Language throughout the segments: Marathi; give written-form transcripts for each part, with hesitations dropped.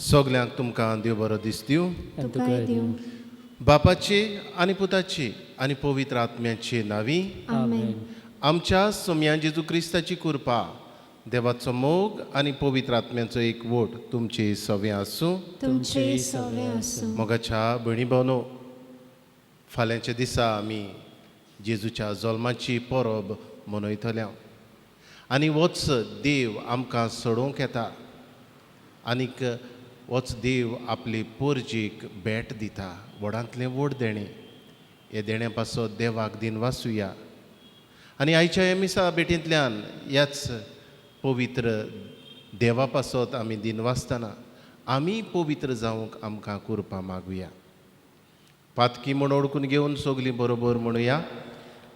सगल्यांक तुमकां देव बरो दीस दिवं. बापाची आनी पुताची आनी पवित्र आत्म्याची नावी. आमच्या सोम्या जेजू क्रिस्ताची कृपा, देवाचो मोग आनी पवित्र आत्म्याचो एक वोट तुमचे सवे आसूं. मोगाच्या भयणी भावनो, फाल्यांच्या दिसा आमी जेजूच्या जल्माची परब मनयतल्या आनी होच देव आमकां सोडूंक येता आनीक होच देव आपली पोरजेक भेट दिता. व्हडांतलें व्हड देणें. हे देण्या पासत देवाक दिनवासुया आनी आयच्या ह्या मिसा भेटींतल्यान ह्याच पवित्र देवा पासत आमी दिनवासतना आमी पवित्र जावंक आमकां कृपा मागुया. पातकी म्हूण ओळखून घेवन सगलीं बरोबर म्हणुया.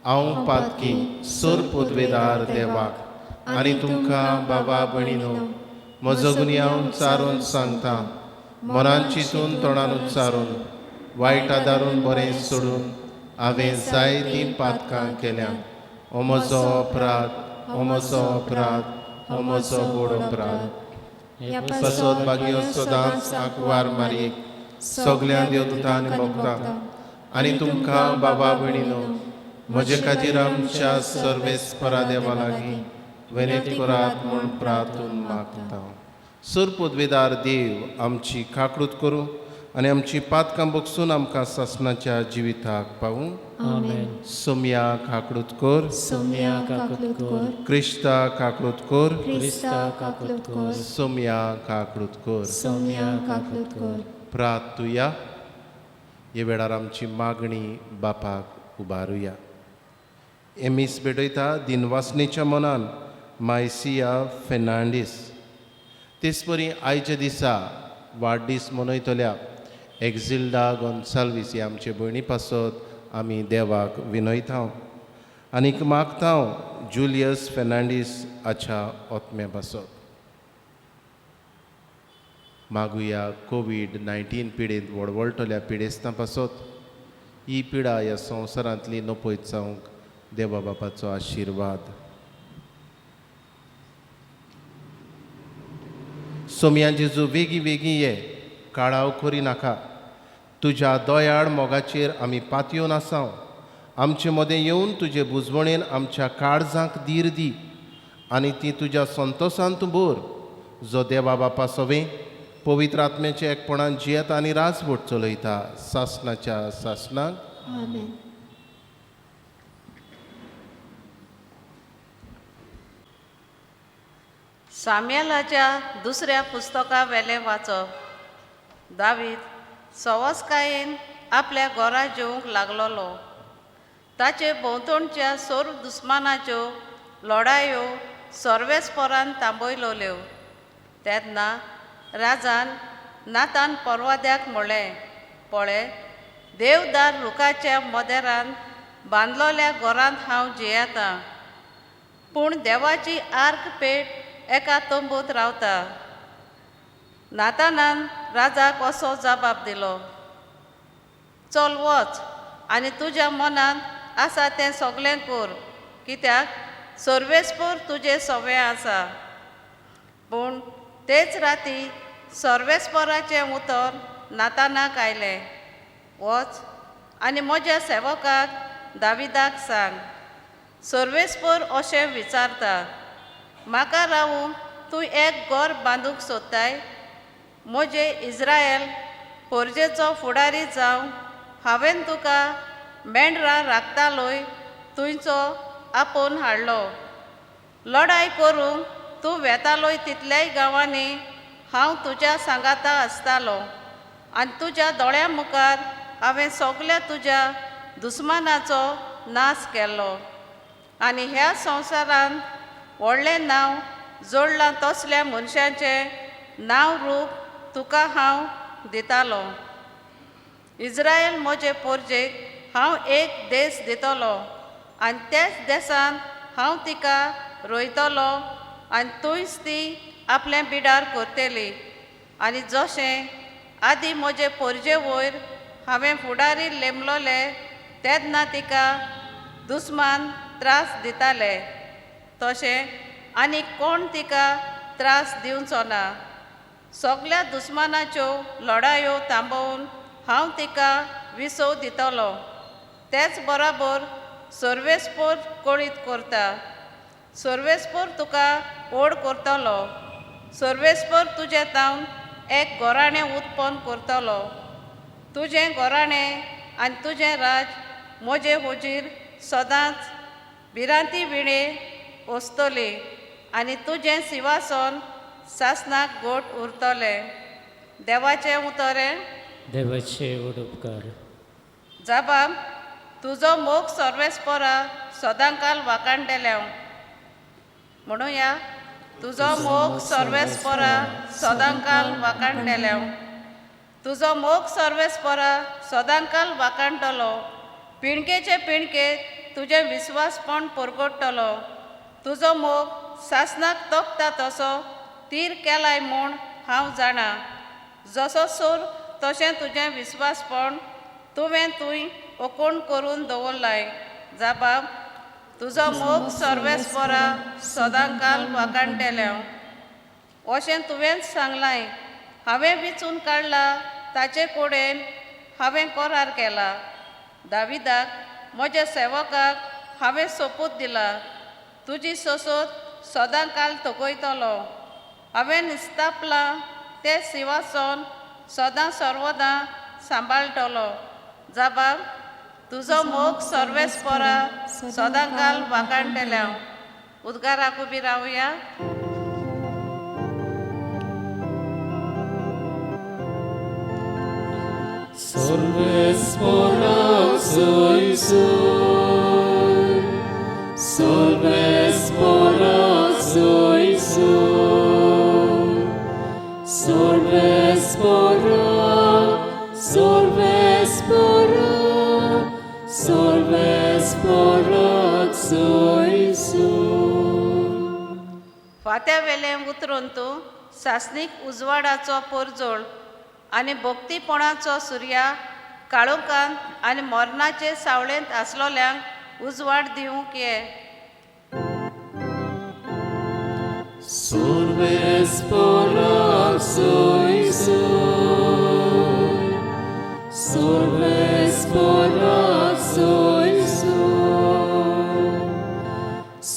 हांव पातकी सोर पदवेदार देवाक आनी तुमकां बाबा भयणीनो, म्हजो गुन्य हांव चारून सांगता. मनान चिंतून तोंडान उच्चारून वायट आदारून बरें सोडून हांवें जायतीं पातकां केल्यां. हो म्हजो अपराध, हो म्हजो अपराध, हो म्हजो व्हड अपराध. पासत भाग्यो सदांच आंकवार मारीक सगल्या देवदूतांनी मोगता आनी तुमकां बाबा भयणीनो, म्हजे खातीर आमच्या सर्वेस्परा देवा लागीं विनंती करात म्हूण प्रार्थून मागता. सर पदवेदार देव आमची काकूट करूं आनी आमची पातकां बगसून आमकां सासणाच्या जिविताक पावूं. सोम्या काकूट कर, क्रिस्ता काकूट कर, सोम्या काकूट कर. प्रार्थुया. हे वेळार आमची मागणी बापाक उबारुया. एमीस भेटयता दिनवासनेच्या मनान मायसिया फेर्नांडीस. तेच परी आयच्या दिसा वाडदीस मनयतल्या एक्झिल्डा गोन्साल्वीस ह्या आमचे भयणी पासत आमी देवाक विनयता आनीक मागता जुलियस फेर्नांडीस हाच्या ओत्म्या पासत. मागुया कोविड-19 पिडेंत वळवळटल्या पिडेस्तां पासत ही पिडा ह्या संवसारांतली नपयत जावंक देवा बापाचो आशिर्वाद. सोम्या जेजू वेगी वेगी ये, काळाव करी नाका. तुज्या दोयाळ मोगाचेर आमी पातयेवन आसाव. आमचे मदें येवन तुजे बुजवणेन आमच्या काळजांक धीर दी आनी ती तुज्या संतोशान तूं भर, जो देवा बापा सवें पवित्र आत्म्याच्या एकपणान जियेता आनी राजवट चलयता सासणाच्या सासणाक. साम्यालाच्या दुसऱ्या पुस्तका वेले वाचप. दावीद सवस्कायेन आपल्या घरा जेवंक लागलोलो. ताचे भोंवतणच्या सोर दुस्मानाच्यो लढायो सर्वेस्परान थांबयलोल्यो. तेन्ना राजान नातान परवाद्याक म्हणलें, पळय, देवदार रुखाच्या मदेरान बांदलोल्या घरांत हांव जियेतां, पूण देवाची आर्क पेट एका तंबूत रावता. नातानान राजाक असो जबाब दिलो, चल वच आनी तुज्या मनांत आसा तें सगलें कर, कित्याक सर्वेस्पर तुजें सवें आसा. पूण तेच राती सर्वेस्पराचें उतर नातानाक आयलें, वच आनी म्हज्या सेवकाक दाविदाक सांग, सर्वेस्पर अशें विचारता, म्हाका रावूंक तूं एक घर बांदूंक सोदताय? म्हजे इस्रायल पोरजेचो फुडारी जावं हांवें तुका मेंढरां राखतालोय तुयचो आपोवन हाडलो. लढाई करूंक तूं वेतालोय तितल्याय गांवांनी हांव तुज्या सांगाता आसतालो आनी तुज्या दोळ्या मुखार हांवें सगल्या तुज्या दुस्मानाचो नाश केलो. आनी ह्या संवसारांत व्हडलें नांव जोडलां तसल्या मनशांचें नांव रूप तुका हांव दितालो. इस्रायल म्हजे पोरजेक हांव एक देस दितलो आनी त्याच देसान हांव तिका रोयतलो आनी थंयच ती आपलें बिडार करतली. आनी जशें आदी म्हजे पोरजे वयर हांवें फुडारी लेमलोले तेन्ना तिका दुस्मान त्रास दिताले तशें आनी कोण तिका त्रास दिवचो ना. सगळ्या दुस्मानाच्यो लढायो थांबोवन हांव तिका विसव दितलो. तेच बरोबर सर्वेस्पोर कळीत करता. सर्वेस्पोर तुका ओड करतलो. सर्वेस्पोर तुजे तावन एक घोराणें उत्पन्न करतलो. तुजें घोराणें आनी तुजें राज म्हजे हुजीर सदांच भिरांती विणे वस्तली आनी तुजें सिंहासन सासणाक गोट उरतलें. देवाचें उतरें. देवाचे उपकार. जाबाब तुजो मोग सर्वेस्परा सदांकाल वाकाणटेल्या. म्हणुया तुजो मोग सर्वेस्परा सदांकाल वाकाणटेल्या. तुजो मोग सर्वेस्परा सदांकाल वाकाणटलो. पिणकेचे पिणकेक तुजें विस्वासपण परगडटलो. तुजो मोग सासणाक तोखता तसो तीर केलाय म्हूण हांव जाणा. जसो सोर तशें तुजें विस्वासपण तुवें ओकोण करून दवरलाय. जाबाब तुजो मोग सर्वेस्परा सदांकाल वाकाणटेल्या. अशें तुवेंच सांगलाय. हांवें विचून काडला ताचे कडेन हांवें करार केला. दाविदाक म्हज्या सेवकाक हांवें सोपूत दिला. तुजी सोसोत सदांकाल तोकयतलो. हांवें निस्तापलां तें सिंहासन सदां सर्वदां सांबाळटलो. जाबाब तुजो मोग सर्वेस्परा सदांकाल वाकाणटेल्या. उद्गाराक उबी रावया. Sorvesporak soisun, sorvesporak soisun, sorvesporak, sorvesporak, sorvesporak soisun. फात्या वेलें उतरून तूं सासणीक उजवाडाचो परजोळ आनी भोक्तीपणाचो सुर्या काळोखांत आनी मरणाचे सावळेंत आसलोल्यांक उजवाड दिवंक ये. Sorvesporak soisun, sorvesporak soisun,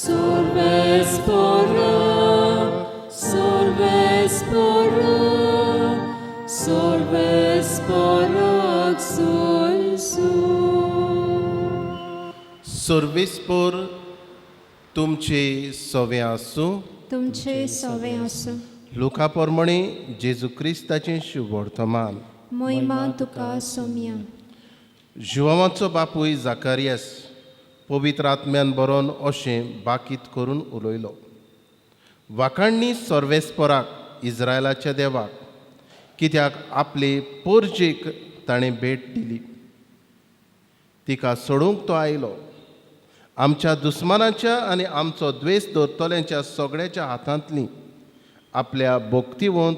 sorvesporak, sorvesporak, sorvesporak soisun. सर्वेस्पोर तुमचे सवे आसूं. तुमचे सवे आसूं. लुका पोरमणी जेजू क्रिस्ताचें शुभ वर्तमान. महिमा तुका सोम्या. जुवांचो बापूय जाकारियास पवित्र आत्म्यान बरोवन अशें बाकीत करून उलयलो. वाकाणणी सर्वेस्पराक इस्रायलाच्या देवाक, कित्याक आपले पोरजेक ताणें भेट दिली. तिका सोडूंक तो आयलो. आमच्या दुस्मानाच्या आनी आमचो द्वेस दवरतल्यांच्या सगळ्याच्या हातांतली आपल्या भोक्तिवंत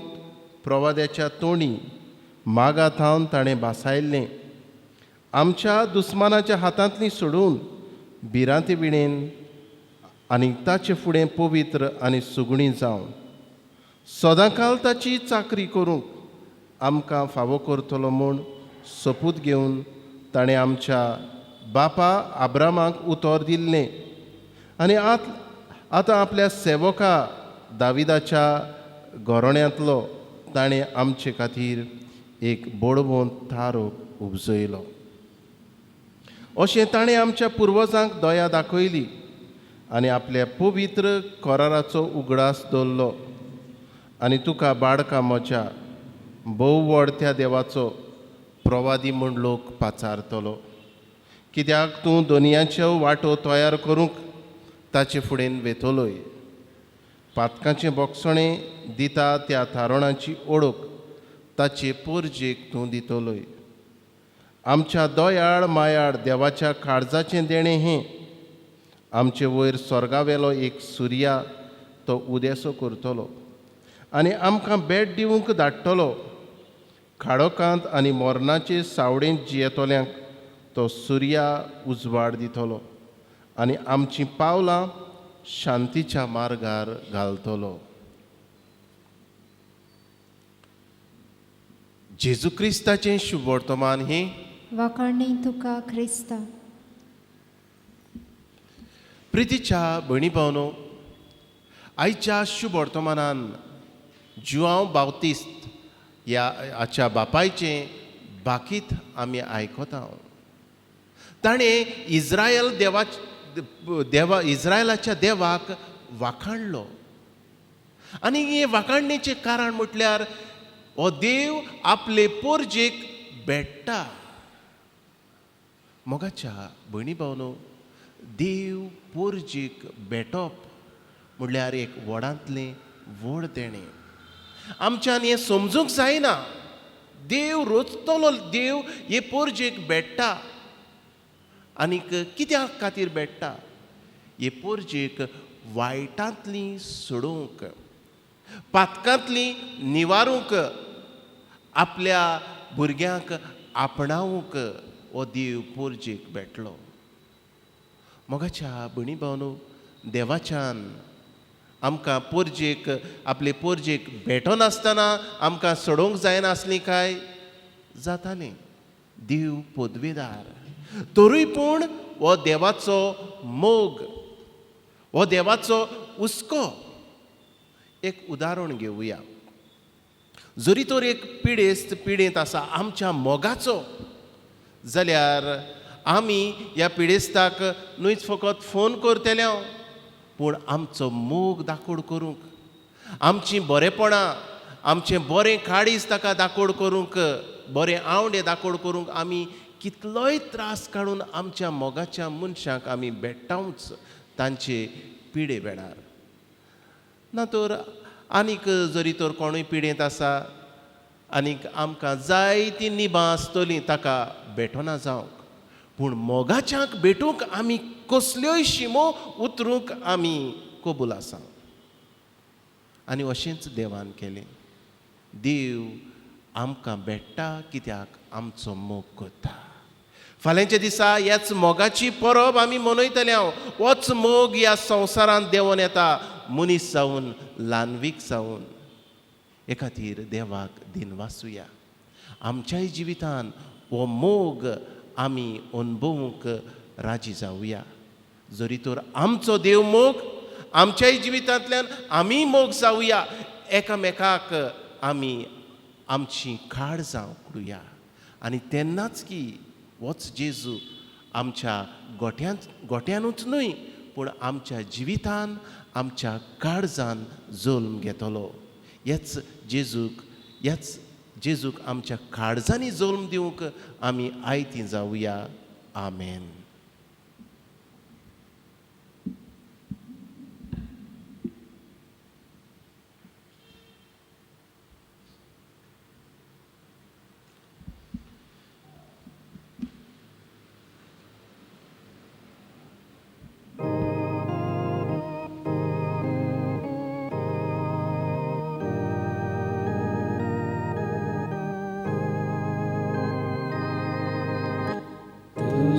प्रवाद्याच्या तोंडी मागां थावन ताणें भासायल्लें. आमच्या दुस्मानाच्या हातांतली सोडून भिरांते विणेन आनी ताचे फुडें पवित्र आनी सुगणी जावन सदांकाल ताची चाकरी करूंक आमकां फावो करतलो म्हूण सोपूत घेवन ताणें आमच्या बापा आब्रामाक उतर दिल्लें. आनी आतां आपल्या सेवका दाविदाच्या घोराण्यांतलो ताणें आमचे खातीर एक बोडवोन थारो उपजयलो. अशें ताणें आमच्या पुर्वजांक दया दाखयली आनी आपल्या पवित्र कराराचो उगडास दवरलो. आनी तुका बाळका म्हज्या भोव व्हड देवाचो प्रवादी म्हूण लोक पाचारतलो. कित्याक तूं दोनयाच्यो वाटो तयार करूंक ताचे फुडें वेतलोय. पातकाचें बोगसणें दिता त्या तारणाची ओळख ताचे पोरजेक तूं दितलोय. आमच्या दोयाळ मायाळ देवाच्या काळजाचें देणें हें आमचे वयर स्वर्गावेलो एक सुर्या तो उदेसो करतलो आनी आमकां बेट दिवंक धाडटलो. काळोखांत आनी मोरनाचे सावळेंत जियेतोल्यांक तो सुर्या उजवाड दितलो आनी आमचीं पावलां शांतीच्या मार्गार घालतलो. जेजू क्रिस्ताचें शुभ वर्तमान हें वाखाणणी तुका क्रिस्ता. प्रितीच्या भयणी भावनो, आयच्या शुभ वर्तमानान जुआंव बावतिस्त ह्या हाच्या बापायचें बाकीत आमी आयकता. ताणें इस्रायलाच्या देवाक वाखाणलो आनी हे वाखाणणेचें कारण म्हटल्यार हो देव आपले पोरजेक भेट्टा. मोगाच्या भयणी भावनो, देव पोरजेक भेटप म्हळ्यार एक व्हडांतलें व्हड देणें. आमच्यान हें समजूंक जायना. देव रोचतलो देव हे पोरजेक भेट्टा आनीक कित्या खातीर भेट्टा? हे पोरजेक वायटांतलीं सोडूंक, पातकांतलीं निवारूंक, आपल्या भुरग्यांक आपणावूंक हो देव पोरजेक भेटलो. मोगाच्या भयणी भावनो, देवाच्यान आमकां पोरजेक आपले पोरजेक भेटोनासतना आमकां सोडूंक जायनासलीं काय? जातालें. देव पदवेदार. तरूय पूण हो देवाचो मोग, हो देवाचो हुस्को. एक उदाहरण घेवया. जरी तर एक पिडेस्त आसा आमच्या मोगाचो, जाल्यार आमी ह्या पिडेस्ताक न्हूच फकत फोन करतले, पूण आमचो मोग दाखोड करूंक, आमचीं बरेपणां, आमचें बरें काळीज ताका दाखोड करूंक, बरें आवडे दाखोड करूंक आमी कितलोय त्रास काडून आमच्या मोगाच्या मनशांक आमी भेट्टांच तांचे पिडे वेळार. ना तर आनीक जरी तर कोणूय पिडेंत आसा आनीक आमकां जाय ती निबां आसतलीं ताका भेटोना जावंक, पूण मोगाच्याक भेटूंक आमी कसल्योय शिमो उतरूंक आमी कबूल आसा. आनी अशेंच देवान केलें. देव आमकां भेट्टा कित्याक आमचो मोग करता. फाल्यांच्या दिसा ह्याच मोगाची परब आमी मनयतले. होच मोग ह्या संवसारांत देंवन येता, मनीस जावन ल्हानवीक जावन. हे खातीर देवाक दिनवासुया. आमच्याय जिवितान हो मोग आमी अनुभवूंक राजी जावया. जरी तर आमचो देव मोग, आमच्याय जिवितांतल्यान आमी मोग जावया. एकामेकाक आमी आमची काळजां उडुया. आनी तेन्नाच की होच जेजू आमच्या गोठ्यानूच न्हय, पूण आमच्या जिवितान, आमच्या काळजान जल्म घेतलो. ह्याच जेजूक आमच्या काळजांनी जल्म दिवंक आमी आयतीं जावया. आमेन.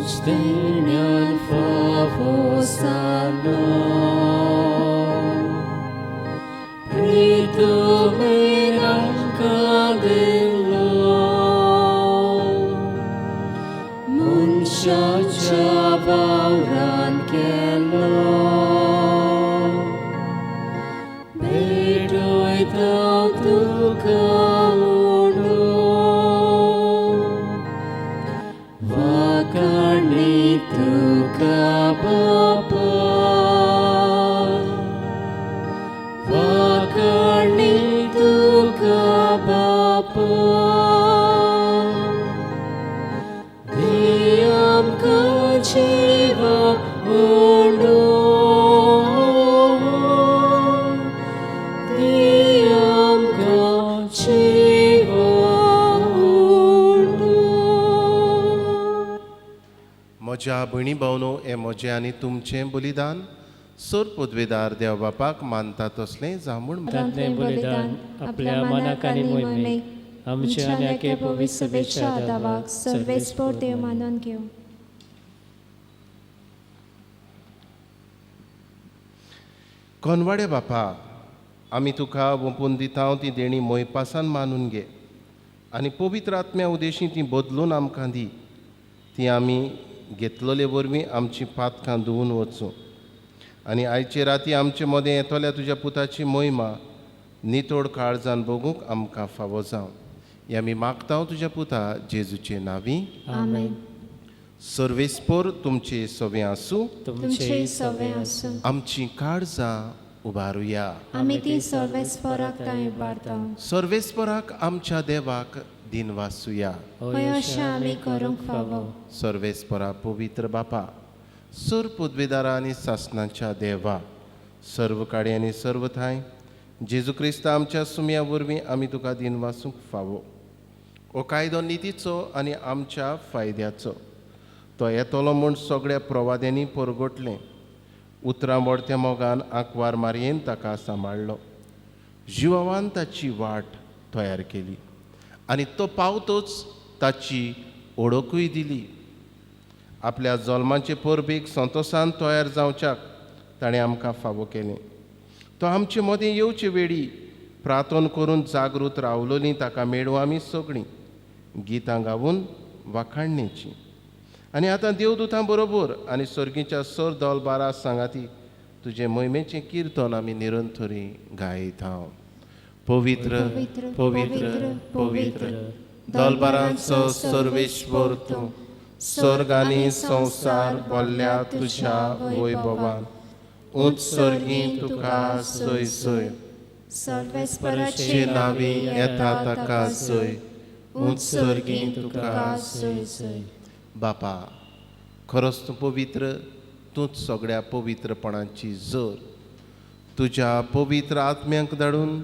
Stenian favosano Pritumiran kadillo Munsha chabauran kello Bedoi tau tukaluno Vakarni tuka bapa Vakarni tuka bapa Diam kajiva undo जिवा उरलो. म्हज्या भयणी भावनो हें म्हजें आनी तुमचें बलिदान सोर पदवेदार देव बापाक मानता तसलें जावून तातलें बलिदान आपल्या मनाक आनी मोहिमेक आमचे आनी आखे पवित्र सभेच्या आदावाक सर्वेस्पोर देव मानून घेऊ. कोनवाडे बापा, आमी तुका ओपून दिता ती देणी मोयपासान मानून घे आनी पवित्र आत्म्या उदेशी ती बदलून आमकां दी. ती आमी घेतलोले वरवीं आमची पातकां धुवन वचूं आनी आयचे राती आमचे मदें येतोल्या तुज्या पुताची मोहिमा नितोड काळजान बगूंक आमकां फावो जावं. हें आमी मागता तुज्या पुता जेजूचे नांवी. आमेन. सर्वेस्पोर तुमचे सवें आसूं. तुमचे सवे आसूं. आमची काळजां उबारुया. आमी ती सर्वेस्पोराक ताय उबारता. सर्वेस्पराक आमच्या देवाक दिन वासुया. हय अशें आमी करूंक फावो. सर्वेस्परा पवित्र बापा, सोर पदवेदारा आनी सासणाच्या देवा, सर्व काडे आनी सर्व थाय जेजू क्रिस्त आमच्या सुमया वरवीं आमी तुका दिन वासूंक फावो. हो कायदो नितीचो आनी आमच्या फायद्याचो. तो येतलो म्हूण सगळ्या प्रवाद्यांनी परगटलें. उतरां मोडत्या मोगान आंकवार मारयेन ताका सांबाळलो. जिवावान ताची वाट तयार केली आनी तो पावतोच ताची ओळखूय दिली. आपल्या जल्माचे परबेक संतोशान तयार जावच्याक ताणें आमकां फावो केलें. तो आमचे मदें येवचे वेळी प्रार्थना करून जागृत रावलोलीं ताका मेळूं आमी सगळीं गितां गावून वाखाणणेची. आनी आतां देवदूतां बरोबर आनी सर्गीच्या सर दलबारा सांगाती तुजे मोहिमेचें किर्तन आमी निरंतरी गायता. पवित्र पवित्र पवित्र दलबारांचो सर्वेश्वर तूं, स्वर्ग आनी संवसार भरल्या तुज्या वैभवान. उत्सर्गीं तुका सय सय, सर्वेस्पराचे नांवी येता ताका सय. उत्सर्गीं तुका सय सय. बापा, खरोच तूं पवित्र, तूंच सगळ्या पवित्रपणाची जर. तुज्या पवित्र आत्म्यांक धाडून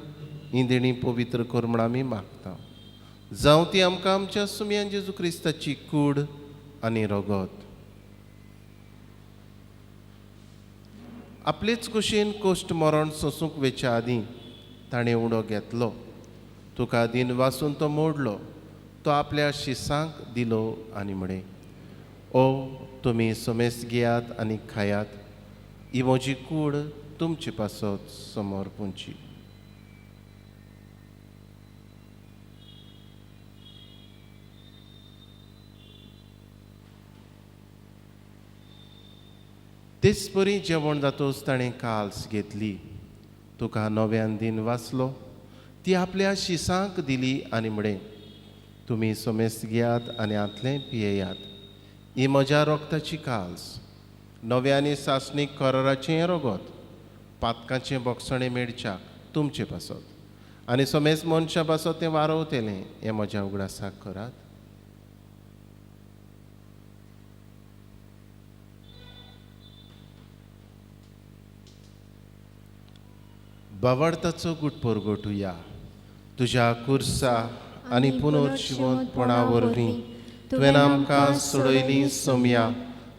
ही देणी पवित्र कर म्हूण आमी मागता. जावं ती आमकां आमच्या सुमयान जेजू क्रिस्ताची कूड आनी रगत. आपलेच कुशीन कोश्ट मरण सोंसूंक वेच्या आदीं ताणें उडो घेतलो. तुका दिन वासून तो मोडलो. तो आपल्या शिसांक दिलो आनी म्हणे, ओ तुमी समेस्त घेयात आनी खायात. ही म्हजी कूड तुमचे पासत समोर पुंची. तेच परी जेवण जातोच ताणें काल्स घेतली. तुका नव्यान दिन वाचलो. ती आपल्या शिसांक दिली आनी म्हणे, तुमी समेस्त घेयात आनी आतलें पियेयात. ही म्हज्या रोगताची काल्स, नव्या आनी सासणीक कराराचें रगत, पातकाचें बोगसणें मेळच्याक तुमचे पासत आनी समेस्त मनशां पासत तें वारवतेलें. हें म्हज्या उगडासाक करात. बावडताचो गुटपोर गोटुया. तुज्या कुर्सा आनी पुनर्जिवंतपणा वरवीं तुवें आमकां सोडयलीं सोमया.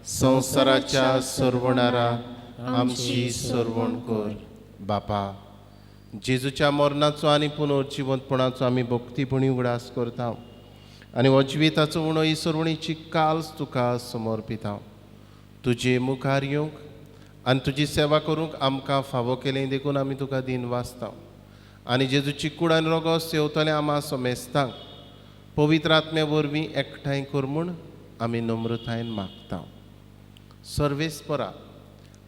संवसाराच्या सरवणारा आमची सरवण कर. बापा, जेजूच्या मरणाचो आनी पुनर्जिवंतपणाचो आमी भक्तीपणी उगडास करता आनी हो जिविताचो उणो ही सरवणीची काल्स तुका समर्पिता. तुजे मुखार येवंक आनी तुजी सेवा करूंक आमकां फावो केलें देखून आमी तुका दिन वाचता. आनी जेजूची कूड आनी रगत सेवतले आम्हा समेस्तांक पवित्र आत्म्या वरवीं एकठांय कर म्हूण आमी नम्रतायेन मागता. सर्वेस्परा,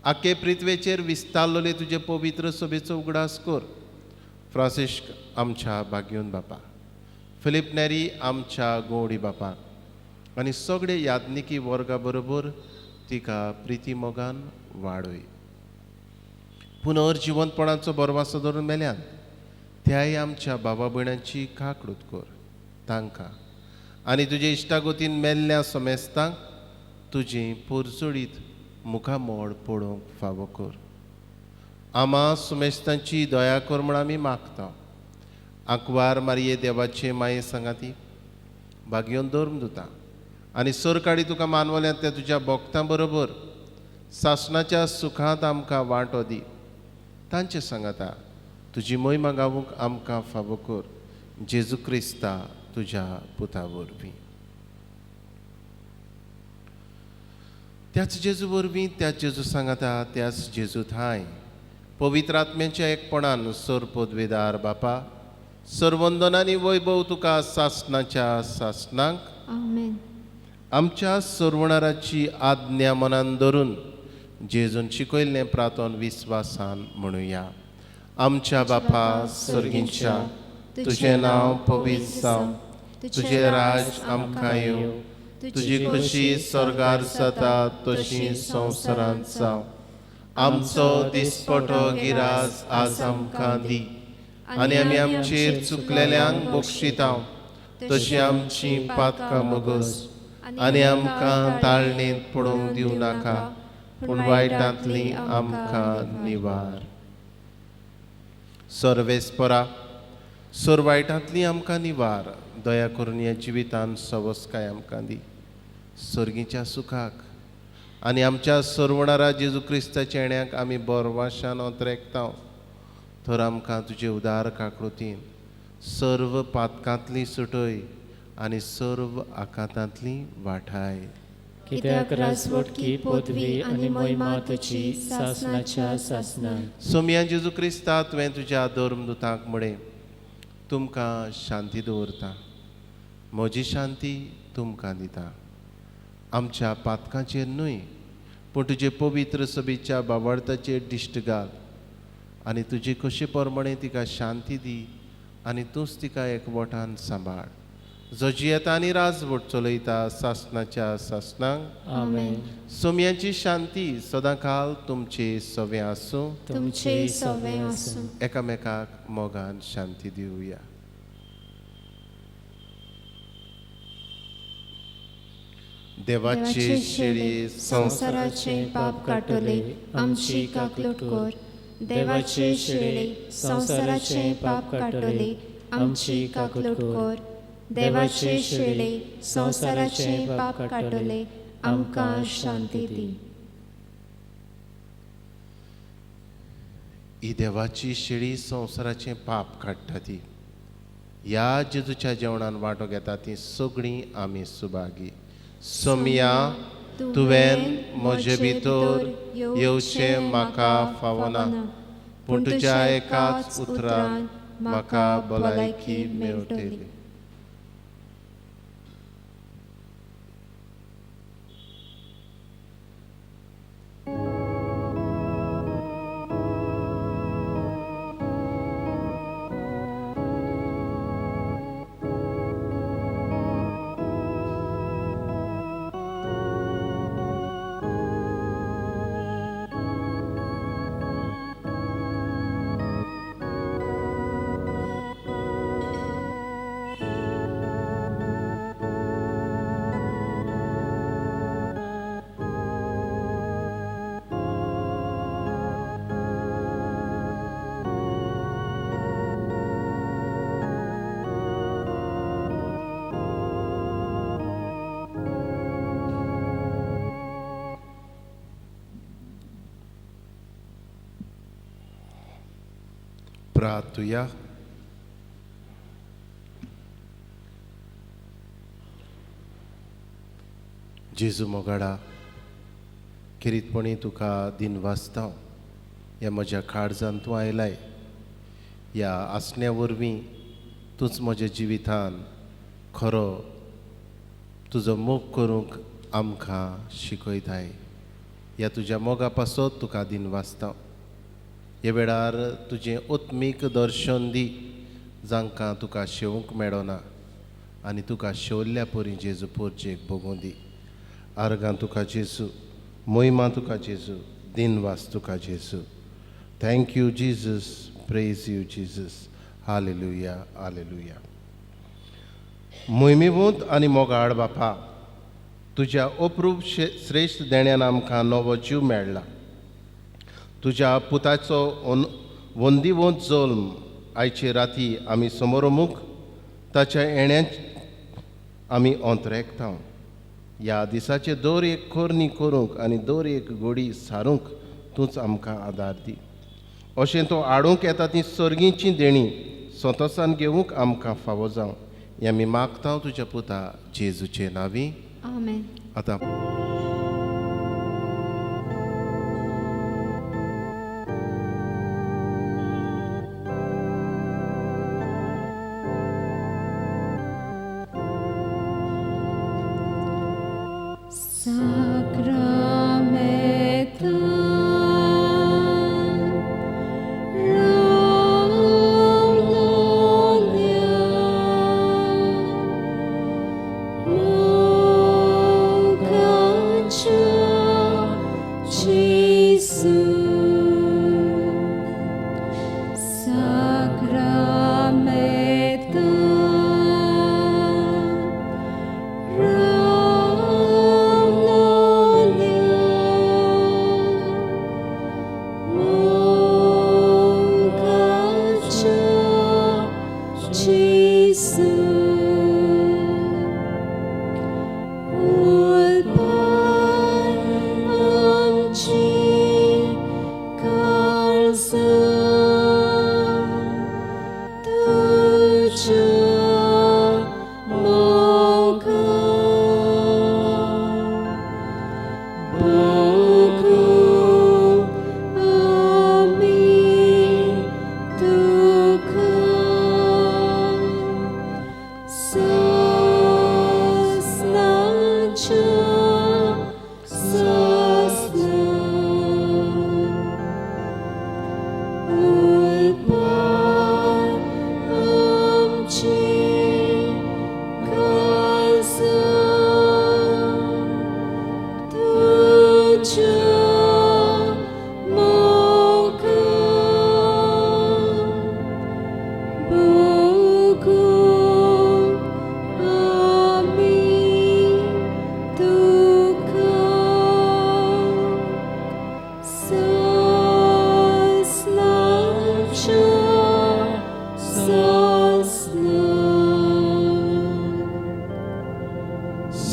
आखे पृथ्वेचेर विस्तारलोले तुजे पवित्र सभेचो उगडास कर. फ्रांसिस्क आमच्या भाग्योन बापा, फिलीप नेरी आमच्या गोवडी बापा आनी सगळे याज्ञिकी वर्गा बरोबर तिका प्रिती मोगान वाडय. पुनर्जिवंतपणाचो बरवासो धरून मेल्यान त्याय आमच्या बाबा भयणांची काकडूत कर. तांकां आनी तुजे इश्टागोतीन मेल्ल्या समेस्तांक तुजी पोरचोडीत मुखामोड पडोवंक फावो कर. आम्हा समेस्तांची दया कर म्हूण आमी मागता. आंकवार मारये देवाचे माये सांगाती भाग्योन धर्म दिता आनी सर काडी तुका मानवल्यात त्या तुज्या भोगतां बरोबर सासणाच्या सुखांत आमकां वांटो दी. तांचे सांगाता तुजी मोहिमा गावूंक आमकां फावो कर. जेजू क्रिस्ता तुज्या पुता वरवीं. त्याच जेजू वरवीं त्याच जेजू सांगाता त्याच जेजू थाय पवित्र आत्म्याच्या एकपणान सर पदवेदार बापा सर्वंदनांनी वैभव तुका सासणाच्या सासणांक आमेन. आमच्या सर्वणाराची आज्ञा मनान धरून जेजून शिकयल्लें प्रार्थन विस्वासान म्हणुया. आमच्या बापा सर्गींच्या तुजें नांव पवित्र जावं. तुजें राज आमकां येवं. तुजी खुशी स्वर्गार जाता तशी संवसारांत जावं. आमचो दिसपटो गिरास आज आमकां दी आनी आमी आमचेर चुकलेल्यांक बक्षितांव तशी आमची पातकां मोगोस आनी आमकां ताळणेंत पडोवंक दिवं नाका पूण वायटांतली आमकां निवार. सर्वेस्परा सर वायटांतली आमकां निवार. दया करून ह्या जिवितान सवस्काय आमकां दी. सर्गीच्या सुखाक आनी आमच्या सर्वणारा जेजू क्रिस्ताच्या येण्याक आमी बोरवाशान ओतरेकतांव तर आमकां तुजे उदार काकृतीन सर्व पातकांतली सुटय आनी सर्व आकांतांतली वाठाय. कित्याक राजवटकी पदवी आनी मोहिमा तुजी सासणाच्या सासणां. सोम्या जेजू क्रिस्ता तुवें तुज्या धर्मदुतांक म्हळें तुमकां शांती दवरता. म्हजी शांती तुमकां दिता. आमच्या पातकांचेर न्हय पूण तुजे पवित्र सभेच्या बावळताचेर दिश्ट घाल आनी तुजे कशे प्रमाणे तिका शांती दी आनी तूंच तिका एकवटान सांबाळ. जो जियेता आनी राजवट चलयता सासणाच्या सासणांक आमेन. सोम्याची शांती सदां काल तुमचे सवे आसूं. तुमचे सवे आसूं. एकामेकाक मोगान शांती दिवया. देवाचे शेळी संसाराचे पाप काटले आमची काकलूट कर. देवाचे शेळे संसाराचे पाप काटले आमची काकलूट कर. देवाचे शेळे संसाराचे पाप काटले आमकां शांती दी. ही देवाची शेळी संवसाराचें पाप काडटा ती. ह्या जेजूच्या जेवणान वांटो घेता ती सगळीं आमी सुभागी. सोम्या तुवें म्हजे भितर येवचें म्हाका फावना पूण तुज्या एकाच उतरान म्हाका भलायकी मेळटली. प्रार्थुया. जेजू मोगाडा किरीतपणी तुका दिन वाचता. ह्या म्हज्या काळजान तूं आयलाय. ह्या आसण्या वरवीं तूंच म्हज्या जिवितान खरो तुजो मोग करूंक आमकां शिकयताय. ह्या तुज्या मोगा पासत तुका दिन वाचता. ह्या वेळार तुजें ओत्मीक दर्शन दी जांकां तुका शेवूंक मेळना आनी तुका शेवल्ल्या परी जेजू पोरचेक भोगूं दी. आर्गां तुका जेजू. मोहिमा तुका जेजू. दिनवास तुका जेजू. Thank you Jesus. Praise you Jesus. Hallelujah hallelujah. मोहिमेवंत आनी मोगाळ बापा तुज्या अप्रूप श्रेश्ठ देण्यान आमकां नवो जीव मेळ्ळा. तुज्या पुताचो वंदिवंत जल्म आयचे राती आमी समोरमुख ताच्या येण्याच आमी अंतरेकता. ह्या दिसाचे दर एक खोरणी करूंक आनी दर एक घोडी सारूंक तूंच आमकां आदार दी. अशें तो आडूंक येता ती सर्गीची देणी स्वतसान घेवंक आमकां फावो जावं. हें आमी मागता तुज्या पुता जेजूचे नांवी. आमेन. आतां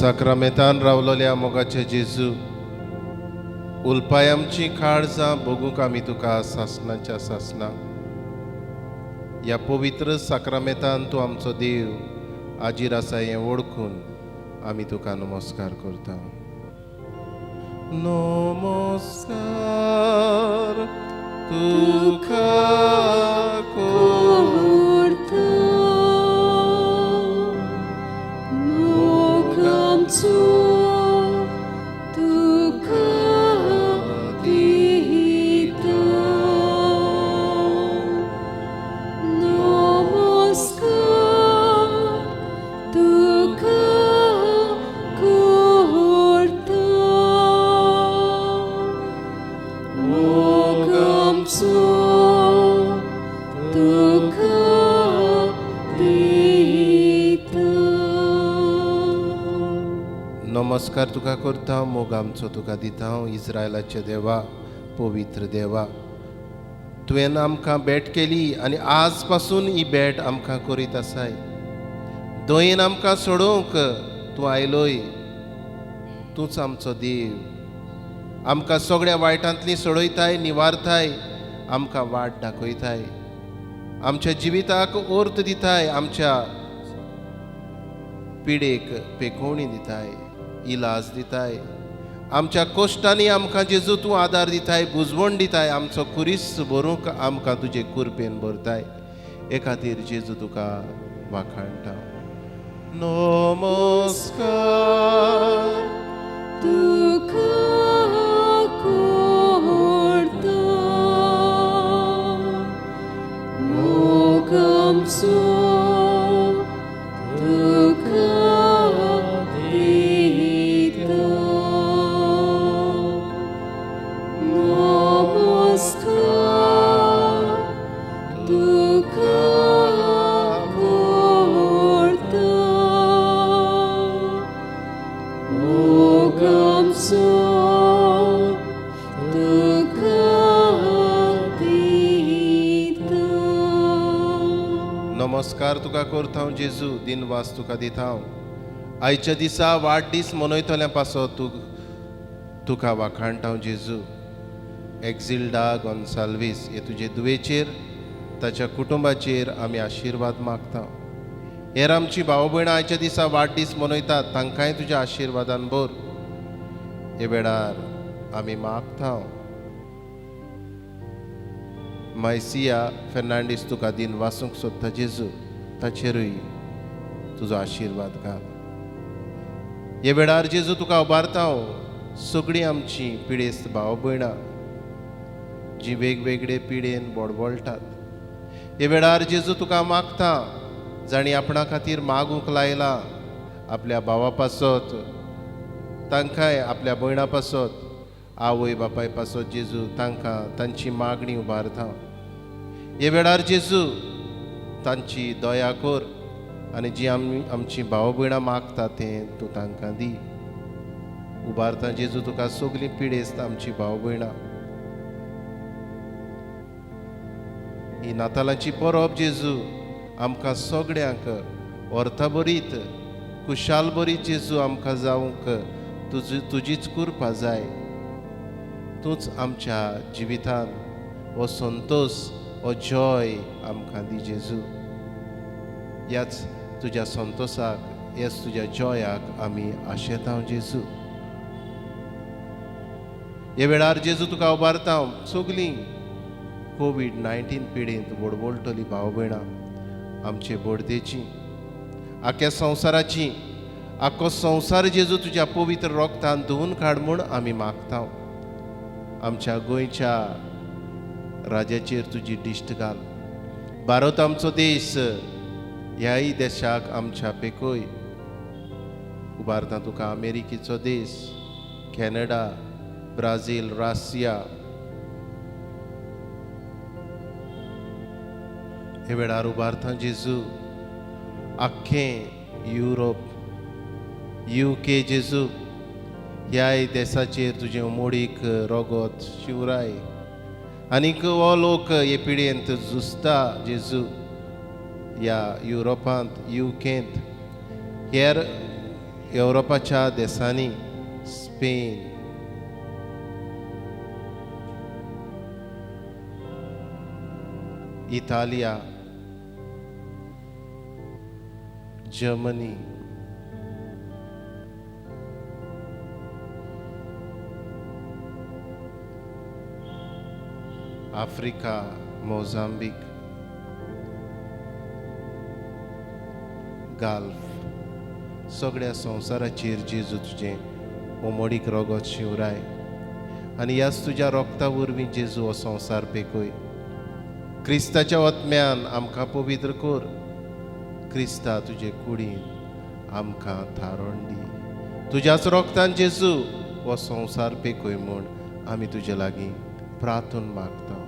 साक्रामेंतान रावलोल्या मोगाचे जेजू, उलपाय आमची काळजां भोगूंक आमी तुका सासणाच्या सासना. ह्या पवित्र साक्रामेंतान तूं आमचो देव आजीर आसा हें वळखून आमी तुका नमस्कार करता. नमस्कार तुका नमस्कार तुका करता, मोग आमचो तुका दिता. इस्रायलाचे देवा, पवित्र देवा, तुवें आमकां भेट केली आनी आज पासून ही भेट आमकां करीत आसाय. दयेन आमकां सोडोवंक तूं आयलोय. तूंच आमचो देव. आमकां सगळ्या वायटांतली सोडयताय, निवारताय, आमकां वाट दाखयताय, आमच्या जिविताक अर्थ दिताय, आमच्या पिडेक पेखोवणी दिताय, इलाज दिताय, आमच्या कोश्टांनी आमकां जेजू तूं आदार दिताय, बुजवण दिताय, आमचो कुरीस भरूंक आमकां तुजे कुरपेन भरताय. हे खातीर जेजू तुका वाखाणटा. नमस्कार तुका करता, मोग आमचो तुका नमस्कार तुका करता हांव जेजू दिनवास तुका दिता हांव आयच्या दिसा वाडदीस मनयतल्या पासो तुका वाखाणटा हांव जेजू एक्झिल्डा गॉन्साल्वीस हे तुजे दुवेचेर ताच्या कुटुंबाचेर आमी आशिर्वाद मागता हेर आमची भाव भयणां आयच्या दिसा वाडदीस मनयतात तांकांय तुज्या आशिर्वादान भर हे वेळार आमी मागता मायसिया फेर्नांडीस तुका दिन वासूंक सोदता जेजू ताचेरूय तुजो आशिर्वाद घाल हे वेळार जेजू तुका उबारता हांव सगळीं आमची पिडेस्त भाव भयणां जी वेगवेगळे पिडेन बोडबोळटात हे वेळार जेजू तुका मागता जाणी आपणा खातीर मागूंक लायला आपल्या भावा पासत तांकांय आपल्या भयणा पासत आवय बापाय पासत जेजू तांकां तांची मागणी उबारता हे वेळार जेजू तांची दया कर आनी जी आमची भाव भयणां मागता तें तूं तांकां दी उबारता जेजू तुका सगलीं पिडेस्त आमची भाव भयणां ही नातालांची परब जेजू आमकां सगळ्यांक अर्थबरीत खुशाल बरी जेजू आमकां जावंक तुजीच कृपा जाय तूंच आमच्या जिवितान हो संतोष हो जॉय आमकां दी जेजू ह्याच तुज्या संतोषाक ह्याच तुज्या जॉयाक आमी आशेता जेजू हे वेळार जेजू तुका उबारता सगलीं कोविड-19 पिडेंत बोडबोळटली भाव भयणां आमचे बोडदेची आख्या संवसाराची आख्खो संवसार जेजू तुज्या पवित्र रोगतान धुवन काड म्हूण आमी मागता आमच्या गोंयच्या राज्याचेर तुजी दिश्ट घाल भारत आमचो देश ह्याय देशाक आमच्या पेकोय उबारता तुका अमेरिकेचो देश कॅनडा ब्राझील रशिया हे वेळार उबारता जेजू आख्खें युरोप UK जेजू ह्याय देशाचेर तुजें उमोडीक रोगत शिवराय आनीक हो लोक हे पिडेंत झुजता जेजू ह्या युरोपांत UKंत हेर युरोपाच्या देशांनी स्पेन इटालिया जर्मनी आफ्रिका मोजांबीक गाल्फ सगळ्या संवसाराचेर जेजू तुजें उमोडीक रोगत शिवराय आनी ह्याच तुज्या रोगता वरवीं जेजू हो संवसार पेकय क्रिस्ताच्या वतम्यान आमकां पवित्र कर क्रिस्ता तुजे कुडीन आमकां थारोन दी तुज्याच रोगतान जेजू हो संवसार पेकय म्हूण आमी तुजे लागीं प्रार्थून मागता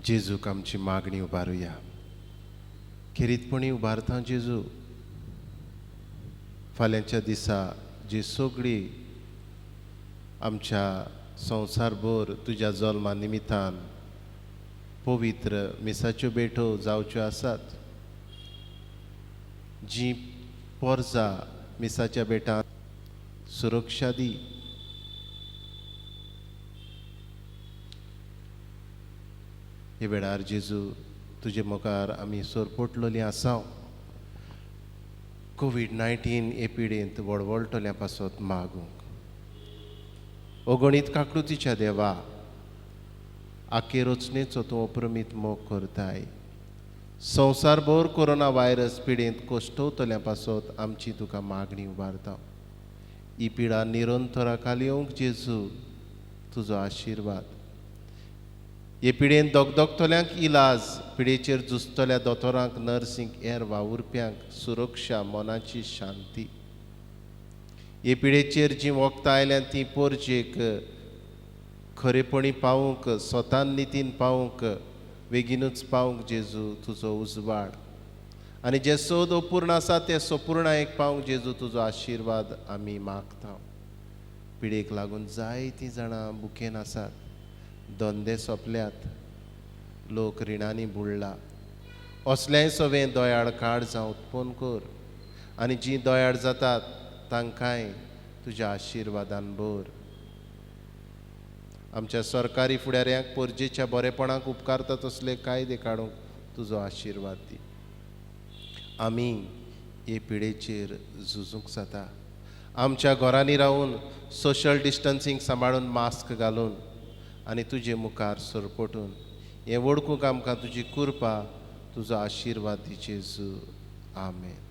जेजूक आमची मागणी उबारुया. खेरीतपणी उबारता जेजू, फाल्यांच्या दिसा जी सगळी आमच्या संवसारभर तुज्या जल्मा निमित्तान पवित्र मिसाच्यो बेठो जावच्यो आसात, जी पोरजा मिसाच्या बेटांत सुरक्षा दी. हे वेळार जेजू तुजे मुखार आमी सोरपोटलोलीं आसाव. कोविड-19 हे पिडेंत वळवळटोल्या पासत मागूंक. अगणीत काकूतीच्या देवा, आखे रचनेचो तूं अप्रमीत मोग करताय. संवसारभर कोरोना व्हायरस पिडेंत कोश्टवतल्या पासत आमची तुका मागणी उबारता. ही पिडा निरंतराखाल येवंक जेजू तुजो आशिर्वाद. हे पिडेंत दोगदोगतल्यांक इलाज, पिडेचेर झुजतल्या दोतोरांक, नर्सींक, हेर वावुरप्यांक सुरक्षा, मनाची शांती. हे पिडेचेर जीं वखदां आयल्यां तीं पोरजेक खरेपणी पावूंक, स्वतान नितीन पावूंक, बेगीनूच पावूंक जेजू तुजो उजवाड. आनी जे सोद अपूर्ण आसा ते सपूर्णायेक पावूंक जेजू तुजो आशिर्वाद आमी मागता. पिडेक लागून जायतीं जाणां बुकेन आसात. धंदे सोंपल्यात, लोक रिणांनी बुडला. असलेंय सवें दोयाळ काड जावं उत्पन्न कर. आनी जीं दोयाळ जातात तांकांय तुज्या आशिर्वादान भर. आमच्या सरकारी फुडाऱ्यांक परजेच्या बरेपणाक उपकारता तसले कायदे काडूंक तुजो आशिर्वाद दी. आमी हे पिडेचेर झुजूंक जाता. आमच्या घरांनी रावून सोशल डिस्टन्सींग सांबाळून मास्क घालून आनी तुजे मुखार सरपटून हें वळखूंक आमकां तुजी कृपा, तुजो आशिर्वाद दी जेजू. आमेन.